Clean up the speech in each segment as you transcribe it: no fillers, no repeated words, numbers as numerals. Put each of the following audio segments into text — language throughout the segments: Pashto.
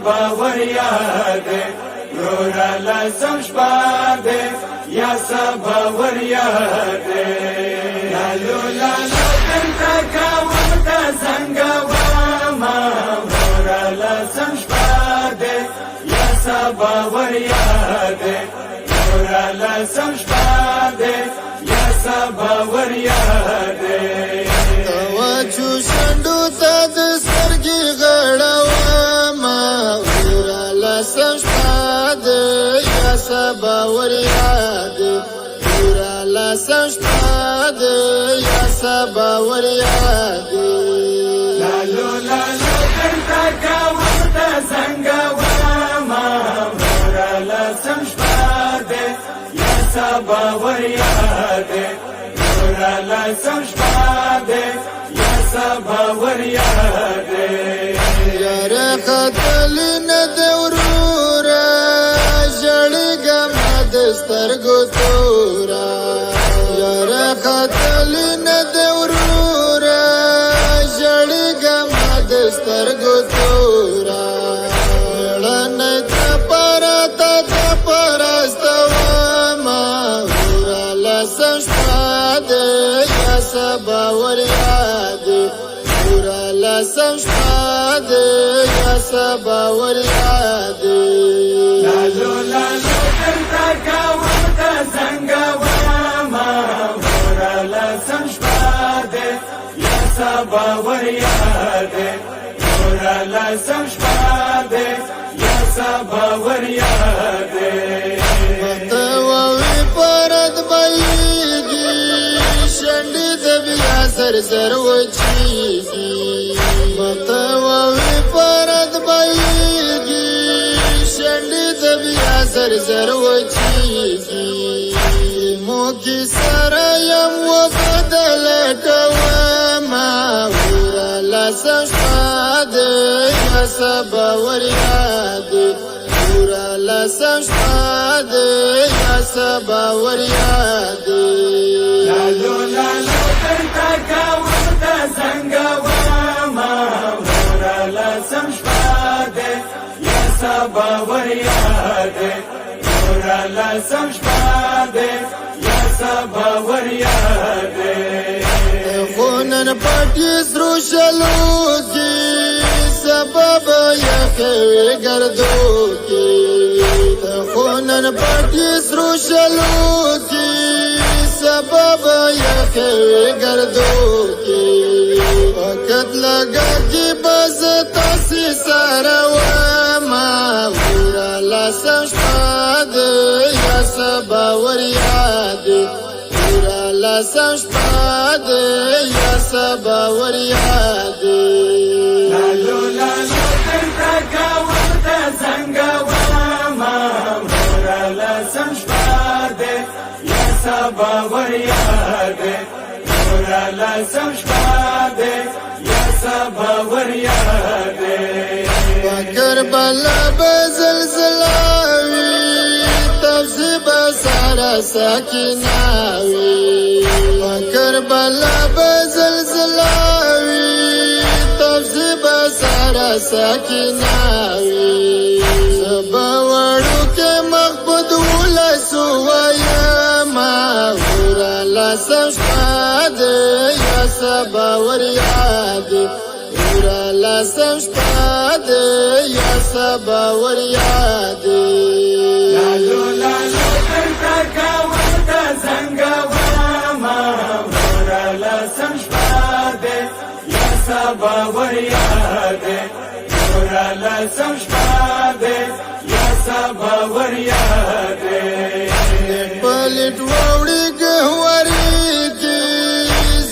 باور یاد ورورا لسم شپه ده یا باور یاد لالو لالو دلتا کاوم تا زنگواما ورورا لسم شپه ده یا باور یاد ورورا لسم شپه ده یا باور یاد توچو شندو تا د سترګې غړواما ورورا لسم شپه ده یا باور یاد ورورا لسم شپه ده یا باور یاد لالو لالو دلتا کاوم تا زنگواما ورورا لسم شپه ده یا باور یاد ورورا لسم شپه ده یا باور یاد یاره قتل نه د ورورا ژړېږم د سترګو تورا یاره قتل نه د ورورا ژړېږم د سترګو تورا مړنه ته پراته ته پرستومه ورورا لسم شپه ده یا باور یاد ورورا لسم شپه ده یا باور یاد لالو لالو دلتا کاوم تا زنگواما ورورا لسم شپه ده یا باور یاد ورورا لسم شپه ده یا باور یاد متووی پرد بایگی شنڈی دبیا سر سر وچیگی متووی پرد بایگی شنڈی دبیا سر سر وچیگی موکی سرایم و بدل کواما ورورا لسم شپه ده یا باور یاد ورورا لسم شپه ده یا باور یاد لالو لالو دلتا کاوم تا زنگواما ورورا لسم شپه ده یا باور یاد ورورا لسم شپه ده یا باور یاد خونن پټی سرو شلو کی سبب یخوی گردو کی خونن پټی سرو شلو کی سبب یخوی گردو کی وقت لگا کی بس تاسی سرواما ورورا لسم شپه ده یا باور یاد ورورا لسم شپه ده یا باور یاد لالو لالو دلتا کاوم تا زنگواما ورورا لسم شپه ده یا باور یاد ورورا لسم شپه ده یا باور یاد کربلا بزلزلاوی تفزیب سارا ساکیناوی کربلا بزلزلاوی تفزیب سارا ساکیناوی سبا وڑو کے مخبود ولسو ویاما ورورا لسم شپه ده یا باور یاد ورورا لسم شپه ده یا باور یاد لالو لالو دلتا کاوم تا زنگواما ورورا لسم شپه ده یا باور یاد ورورا لسم شپه ده یا باور یاد پلټ وړي ګهوري کی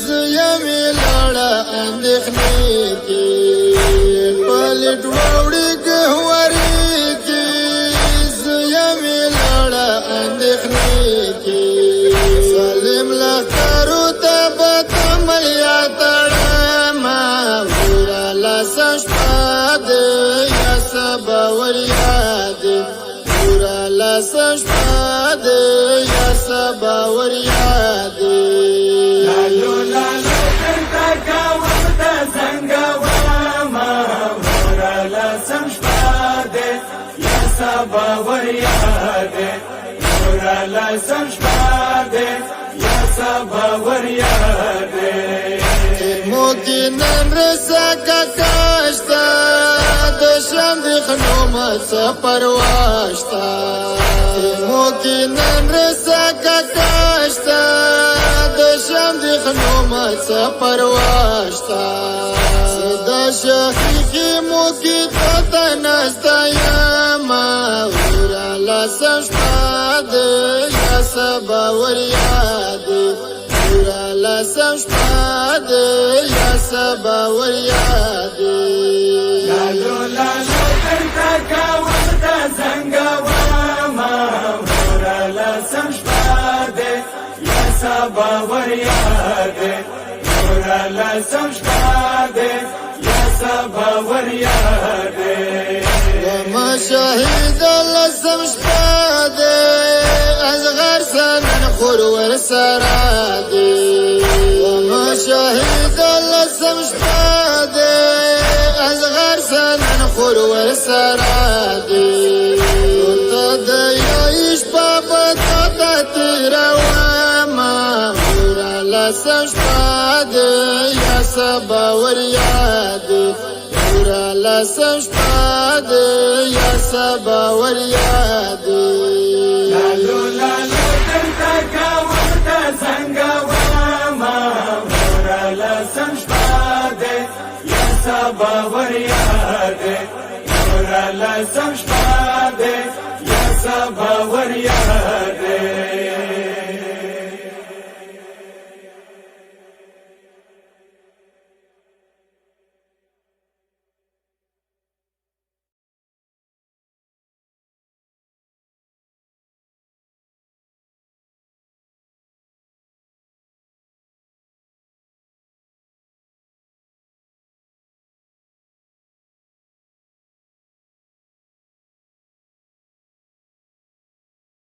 زیمه لړا اندخنی کی پلټ وړي ګهوري کی زیمه لړا اندخنی کی سلیم لخرو تب کمل یا تړه ما ورورا لسم شپه ده یا باور یاد ورورا لسم شپه ده یا باور یاد لالو لالو دلتا کاوم تا زنگواما ورورا لسم شپه سبا وریاده نورا لسم شپاده یا سبا وریاده موکی نن رسا ککاشتا دشم دیخنو مسا پرواشتا موکی نن رسا ککاشتا دشم دیخنو مسا پرواشتا دا شخیخی موکی تاتا نستا یاما ورا لسم شپاده یا سبا وریاده ورا لسم شپاده یا سبا وریاده لالو لالو تنتا کاوتا زنگواما ورا لسم شپاده یا سبا وریاده ورا لسم شپاده یا سبا وریاده وما شهید لسم شپاده از غرسان خورور سراده وما شهید لسم شپاده از غرسان خورور سراده تا دیایش بابا تا تیرواما ورا لسم شپاده یا سبا وریاده ورا لسم شپاده یا سبا وریاده لالو لالو تنتا کاوتا زنگواما ورا لسم شپاده یا سبا وریاده ورا لسم شپاده یا سبا وریاده